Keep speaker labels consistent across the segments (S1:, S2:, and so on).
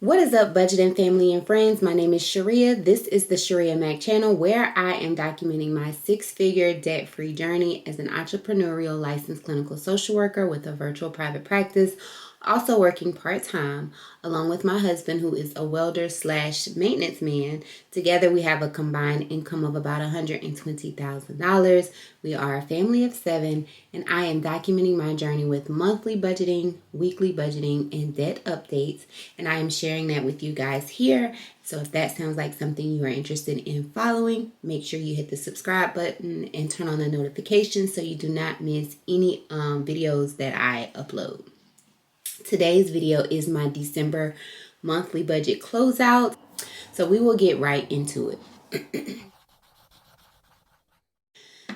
S1: What is up, budgeting family and friends? My name is Shirria. This is the Shirria Mac channel where I am documenting my six-figure debt-free journey as an entrepreneurial licensed clinical social worker with a virtual private practice, also working part-time along with my husband, who is a welder slash maintenance man. Together we have a combined income of about $120,000. We are a family of 7, and I am documenting my journey with monthly budgeting, weekly budgeting, and debt updates, and I am sharing that with you guys here. So if that sounds like something you are interested in following, make sure you hit the subscribe button and turn on the notifications so you do not miss any videos that I upload. Today's video is my December monthly budget closeout, so we will get right into it.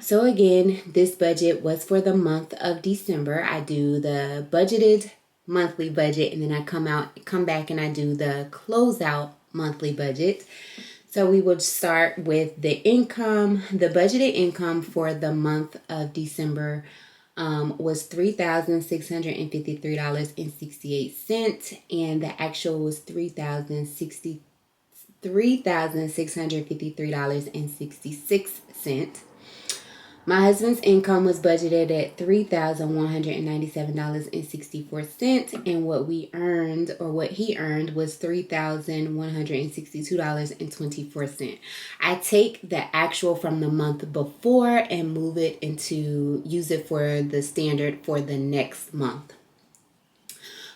S1: So again, this budget was for the month of December. I do the budgeted monthly budget, and then I come back and I do the closeout monthly budget. So we would start with the income. The budgeted income for the month of December was $3,653.68, and the actual was $3,653.66. My husband's income was budgeted at $3,197.64, and what he earned was $3,162.24. I take the actual from the month before and use it for the standard for the next month.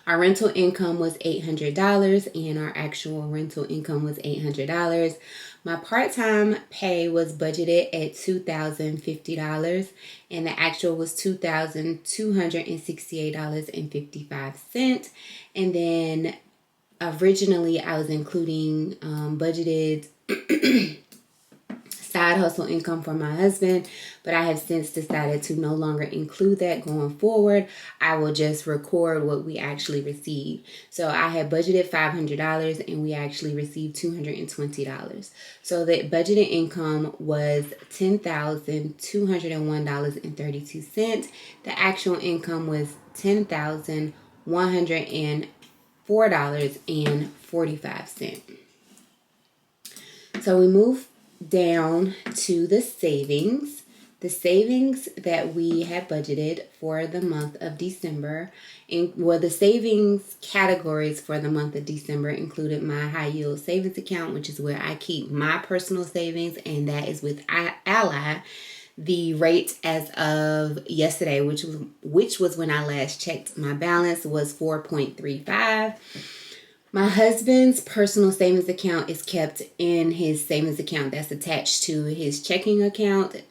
S1: Our rental income was $800, and our actual rental income was $800. My part-time pay was budgeted at $2,050, and the actual was $2,268.55. And then originally I was including budgeted side hustle income for my husband, but I have since decided to no longer include that going forward. I will just record what we actually received. So I had budgeted $500 and we actually received $220. So the budgeted income was $10,201.32. The actual income was $10,104.45. So we move down to the savings. The savings that we had budgeted for the month of December, the savings categories for the month of December included my high yield savings account, which is where I keep my personal savings, and that is with Ally. The rate as of yesterday, which was when I last checked my balance, was 4.35. My husband's personal savings account is kept in his savings account that's attached to his checking account.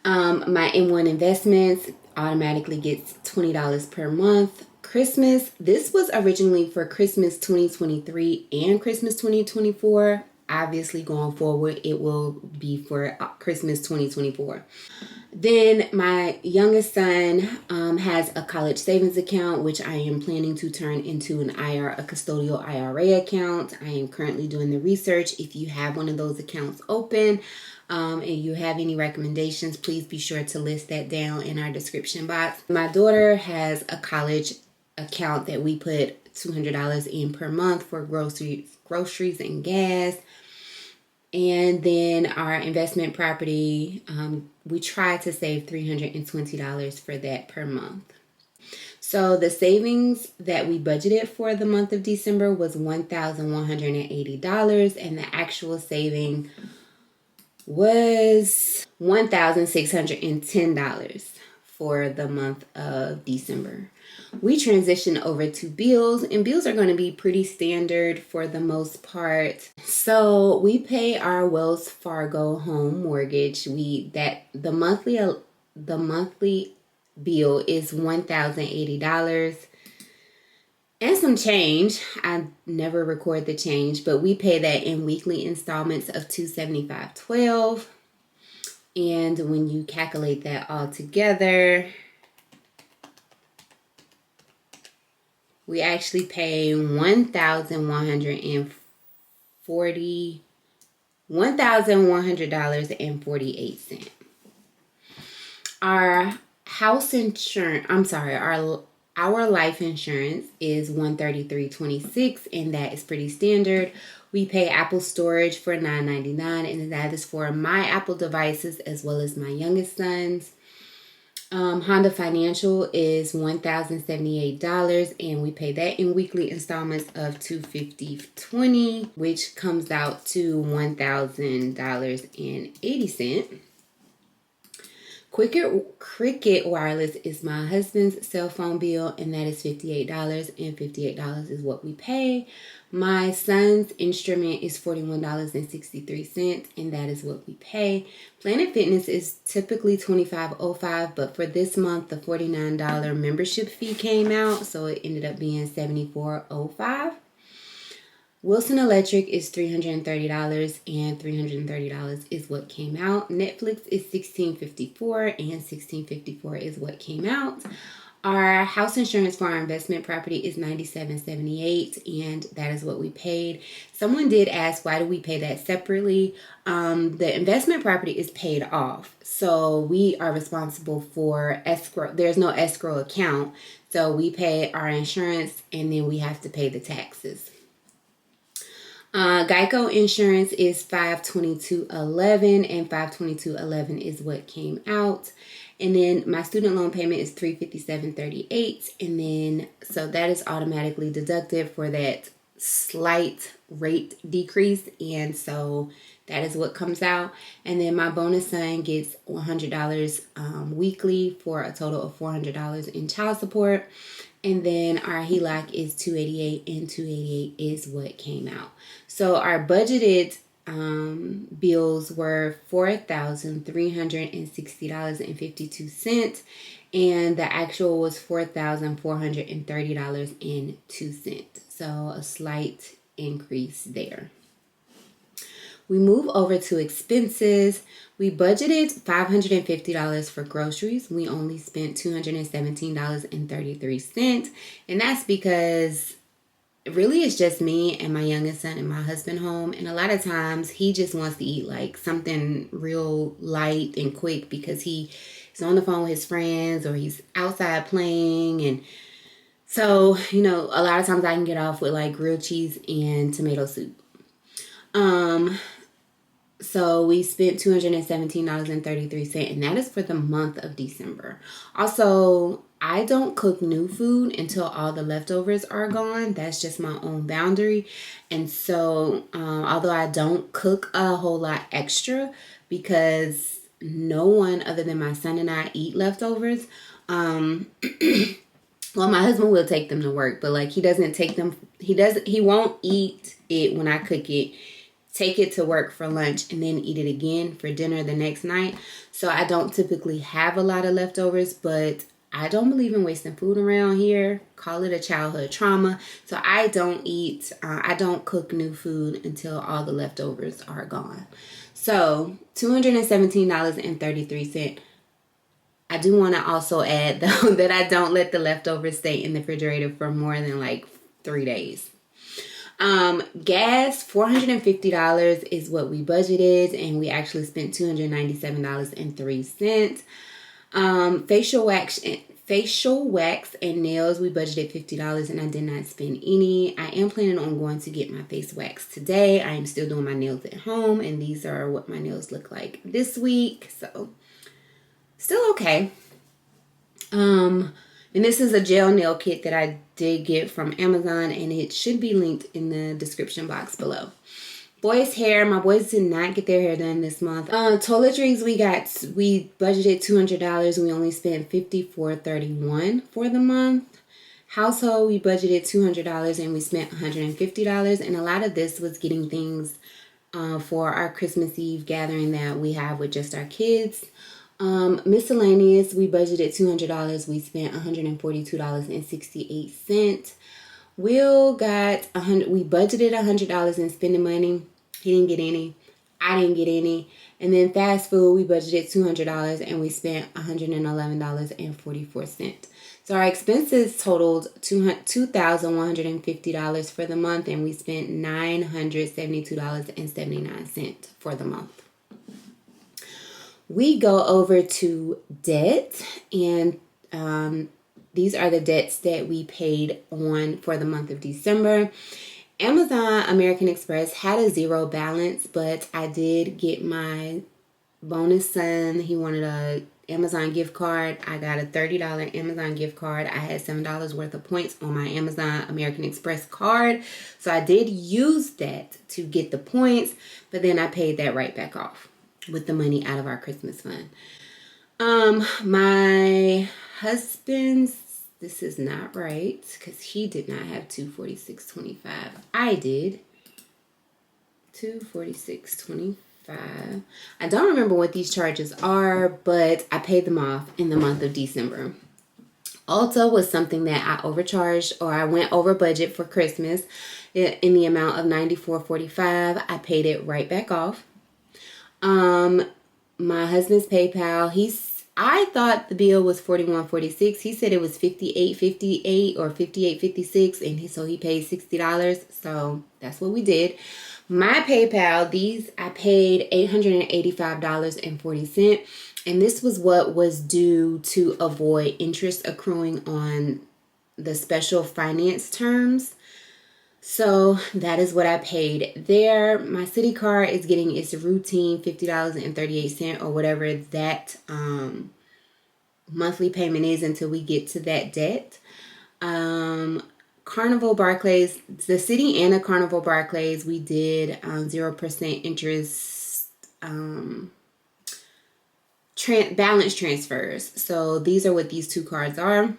S1: My M1 investments automatically gets $20 per month. Christmas, this was originally for Christmas 2023 and Christmas 2024. Obviously, going forward, it will be for Christmas 2024. Then my youngest son has a college savings account, which I am planning to turn into a custodial IRA account. I am currently doing the research. If you have one of those accounts open and you have any recommendations, please be sure to list that down in our description box. My daughter has a college account that we put $200 in per month for groceries and gas. And then our investment property, we try to save $320 for that per month. So the savings that we budgeted for the month of December was $1,180, and the actual saving was $1,610 for the month of December. We transition over to bills, and bills are going to be pretty standard for the most part. So we pay our Wells Fargo home mortgage. The monthly bill is $1,080 and some change. I never record the change, but we pay that in weekly installments of $275.12. And when you calculate that all together, we actually pay $1,100.48. Our Our life insurance is $133.26, and that is pretty standard. We pay Apple Storage for $9.99, and that is for my Apple devices as well as my youngest son's. Honda Financial is $1,078, and we pay that in weekly installments of $250.20, which comes out to $1,000.80. Cricket Wireless is my husband's cell phone bill, and that is $58, and $58 is what we pay. My son's instrument is $41.63, and that is what we pay. Planet Fitness is typically $25.05, but for this month, the $49 membership fee came out, so it ended up being $74.05. Wilson Electric is $330, and $330 is what came out. Netflix is $16.54, and $16.54 is what came out. Our house insurance for our investment property is $97.78, and that is what we paid. Someone did ask, why do we pay that separately? The investment property is paid off, so we are responsible for escrow. There's no escrow account, so we pay our insurance, and then we have to pay the taxes. Geico insurance is $522.11, and $522.11 is what came out. And then my student loan payment is $357.38, and then so that is automatically deducted for that slight rate decrease, and so that is what comes out. And then my bonus son gets $100 weekly for a total of $400 in child support. And then our HELOC is $288, and $288 is what came out. So our budgeted bills were $4,360.52, and the actual was $4,430.02. So a slight increase there. We move over to expenses. We budgeted $550 for groceries. We only spent $217.33. And that's because really it's just me and my youngest son and my husband home. And a lot of times he just wants to eat like something real light and quick because he is on the phone with his friends or he's outside playing. And so, you know, a lot of times I can get off with like grilled cheese and tomato soup. So we spent $217.33, and that is for the month of December. Also, I don't cook new food until all the leftovers are gone. That's just my own boundary. And so, although I don't cook a whole lot extra because no one other than my son and I eat leftovers, well, my husband will take them to work, but like he doesn't take them. He won't eat it when I cook it. Take it to work for lunch and then eat it again for dinner the next night. So I don't typically have a lot of leftovers, but I don't believe in wasting food around here. Call it a childhood trauma. So I don't cook new food until all the leftovers are gone. So $217.33. I do want to also add though that I don't let the leftovers stay in the refrigerator for more than like 3 days. Gas, $450 is what we budgeted, and we actually spent $297.03. Facial wax and nails, we budgeted $50, and I did not spend any. I am planning on going to get my face waxed today. I am still doing my nails at home, and these are what my nails look like this week, so still okay. And this is a gel nail kit that I did get from Amazon, and it should be linked in the description box below. Boys' hair, my boys did not get their hair done this month. Toiletries, we budgeted $200. We only spent $54.31 for the month. Household, we budgeted $200 and we spent $150. And a lot of this was getting things for our Christmas Eve gathering that we have with just our kids. Miscellaneous, we budgeted $200. We spent $142.68. Will got we budgeted $100 in spending money. He didn't get any. I didn't get any. And then fast food, we budgeted $200 and we spent $111.44. So our expenses totaled $2,150 for the month, and we spent $972.79 for the month. We go over to debt, and these are the debts that we paid on for the month of December. Amazon American Express had a zero balance, but I did get my bonus son. He wanted a Amazon gift card. I got a $30 Amazon gift card. I had $7 worth of points on my Amazon American Express card. So I did use that to get the points, but then I paid that right back off with the money out of our Christmas fund. My husband's, this is not right because he did not have $246.25. I did. $246.25. I don't remember what these charges are, but I paid them off in the month of December. Ulta was something that I overcharged, or I went over budget for Christmas in the amount of $94.45. I paid it right back off. My husband's PayPal, I thought the bill was $41.46. He said it was $58.58 or $58.56, and so he paid $60. So that's what we did. My PayPal, I paid $885.40, and this was what was due to avoid interest accruing on the special finance terms. So that is what I paid there. My Citi card is getting its routine $50.38 or whatever that monthly payment is until we get to that debt. Carnival Barclays, the Citi and the Carnival Barclays, we did 0% interest balance transfers. So these are what these two cards are.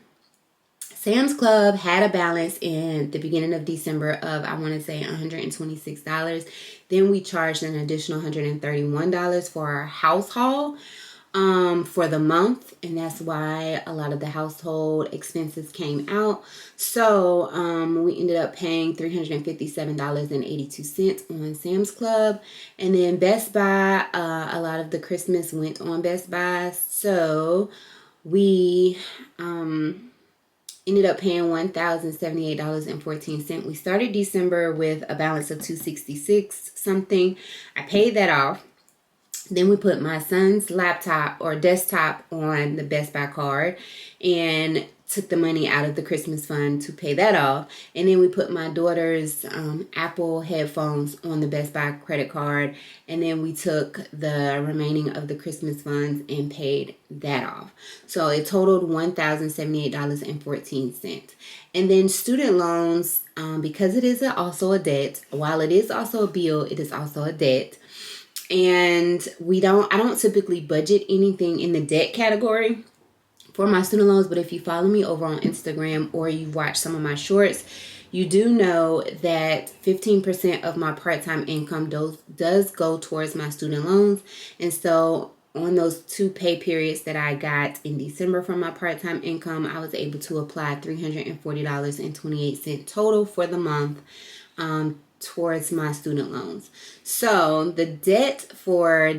S1: Sam's Club had a balance in the beginning of December of, I want to say, $126. Then we charged an additional $131 for our house haul for the month, and that's why a lot of the household expenses came out. So we ended up paying $357.82 on Sam's Club. And then Best Buy, a lot of the Christmas went on Best Buy, so we ended up paying $1,078.14. We started December with a balance of $266 something. I paid that off. Then we put my son's laptop or desktop on the Best Buy card and took the money out of the Christmas fund to pay that off. And then we put my daughter's Apple headphones on the Best Buy credit card. And then we took the remaining of the Christmas funds and paid that off. So it totaled $1,078.14. And then student loans, because it is also a debt, while it is also a bill, it is also a debt. And I don't typically budget anything in the debt category for my student loans, but if you follow me over on Instagram or you watch some of my shorts, you do know that 15% of my part-time income does go towards my student loans. And so on those 2 pay periods that I got in December from my part-time income, I was able to apply $340.28 total for the month towards my student loans. So the debt for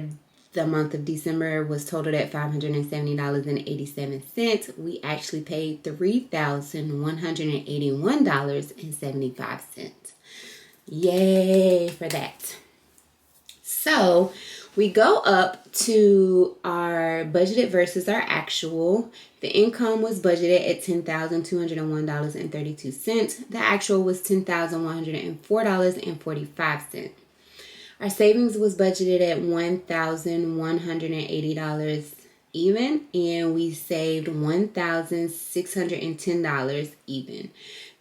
S1: the month of December was totaled at $570.87. We actually paid $3,181.75. Yay for that. So we go up to our budgeted versus our actual. The income was budgeted at $10,201.32. The actual was $10,104.45. Our savings was budgeted at $1,180 even, and we saved $1,610 even.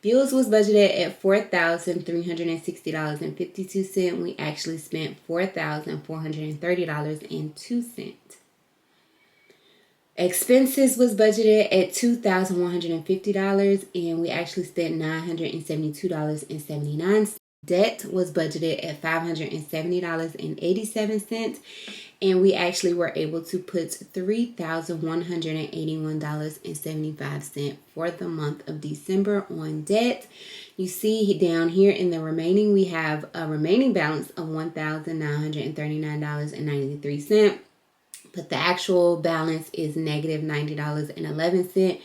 S1: Bills was budgeted at $4,360.52. We actually spent $4,430.02. Expenses was budgeted at $2,150, and we actually spent $972.79. Debt was budgeted at $570.87, and we actually were able to put $3,181.75 for the month of December on debt. You see down here in the remaining, we have a remaining balance of $1,939.93, but the actual balance is negative $90.11.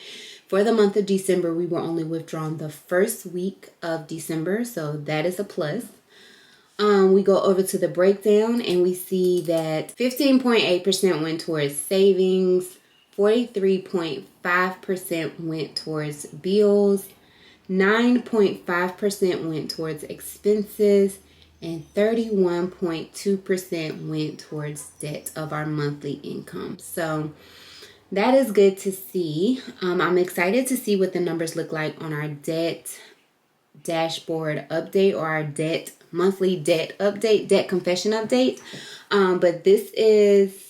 S1: For the month of December, we were only withdrawn the first week of December, so that is a plus. We go over to the breakdown and we see that 15.8% went towards savings, 43.5% 5% went towards bills, 9.5% went towards expenses, and 31.2% went towards debt of our monthly income. So that is good to see. I'm excited to see what the numbers look like on our debt dashboard update, or our monthly debt update, debt confession update. But this is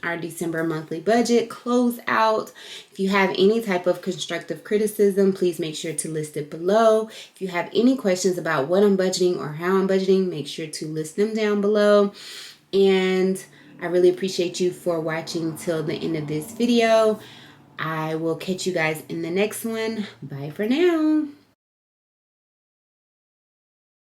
S1: our December monthly budget closeout. If you have any type of constructive criticism, please make sure to list it below. If you have any questions about what I'm budgeting or how I'm budgeting, make sure to list them down below. And I really appreciate you for watching till the end of this video. I will catch you guys in the next one. Bye for now.